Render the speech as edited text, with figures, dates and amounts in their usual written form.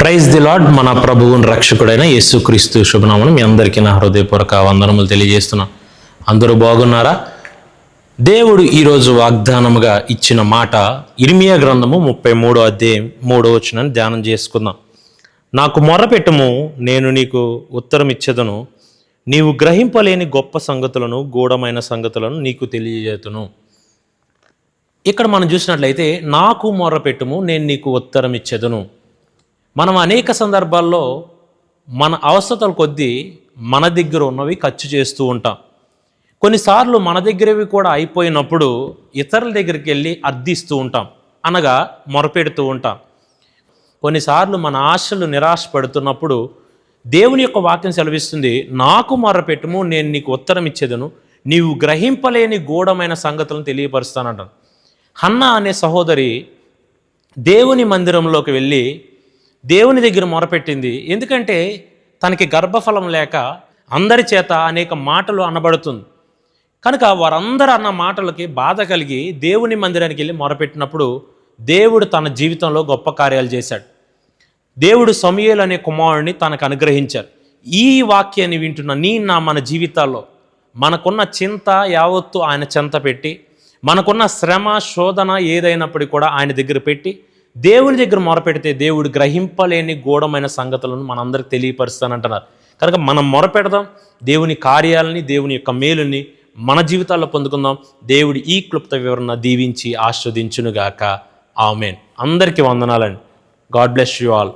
Praise the lord. మన ప్రభువుని రక్షకుడైన యేసుక్రీస్తు శుభనామమున మీ అందరికీ నా హృదయపూర్వక వందనములు తెలియజేస్తున్నాను. అందరూ బాగున్నారా? దేవుడు ఈరోజు వాగ్దానముగా ఇచ్చిన మాట ఇర్మియా గ్రంథము 33వ అధ్యాయం 3వ వచనాన్ని ధ్యానం చేసుకుందాం. నాకు మొర్రపెట్టుము, నేను నీకు ఉత్తరం ఇచ్చేదను, నీవు గ్రహింపలేని గొప్ప సంగతులను, గూఢమైన సంగతులను నీకు తెలియజేతును. ఇక్కడ మనం చూసినట్లయితే నాకు మొర్రపెట్టుము, నేను నీకు ఉత్తరం ఇచ్చేదను. మనం అనేక సందర్భాల్లో మన అవసరతల కొద్దీ మన దగ్గర ఉన్నవి ఖర్చు చేస్తూ ఉంటాం. కొన్నిసార్లు మన దగ్గరవి కూడా అయిపోయినప్పుడు ఇతరుల దగ్గరికి వెళ్ళి అర్థిస్తూ ఉంటాం, అనగా మొరపెడుతూ ఉంటాం. కొన్నిసార్లు మన ఆశలు నిరాశపడుతున్నప్పుడు దేవుని యొక్క వాక్యం సెలవిస్తుంది, నాకు మొరపెట్టుము, నేను నీకు ఉత్తరం ఇచ్చేదను, నీవు గ్రహింపలేని గూఢమైన సంగతులను తెలియపరుస్తానంటాను. హన్నా అనే సహోదరి దేవుని మందిరంలోకి వెళ్ళి దేవుని దగ్గర మొరపెట్టింది. ఎందుకంటే తనకి గర్భఫలం లేక అందరి చేత అనేక మాటలు అనబడుతుంది కనుక వారందరూ అన్న మాటలకి బాధ కలిగి దేవుని మందిరానికి వెళ్ళి మొరపెట్టినప్పుడు దేవుడు తన జీవితంలో గొప్ప కార్యాలు చేశాడు. దేవుడు సమూయేలు అనే కుమారుడిని తనకు అనుగ్రహించారు. ఈ వాక్యాన్ని వింటున్న మన జీవితాల్లో మనకున్న చింత యావత్తు ఆయన చెంత పెట్టి, మనకున్న శ్రమ శోధన ఏదైనప్పటికీ కూడా ఆయన దగ్గర పెట్టి దేవుని దగ్గర మొరపెడితే దేవుడు గ్రహింపలేని గూఢమైన సంగతులను మనందరికి తెలియపరుస్తానంటున్నారు. కనుక మనం మొరపెడదాం, దేవుని కార్యాలని, దేవుని యొక్క మేలుని మన జీవితాల్లో పొందుకుందాం. దేవుడు ఈ క్లుప్త వివరణ దీవించి ఆస్వాదించునుగాక. ఆమేన్. అందరికీ వందనాలండి. God bless you all.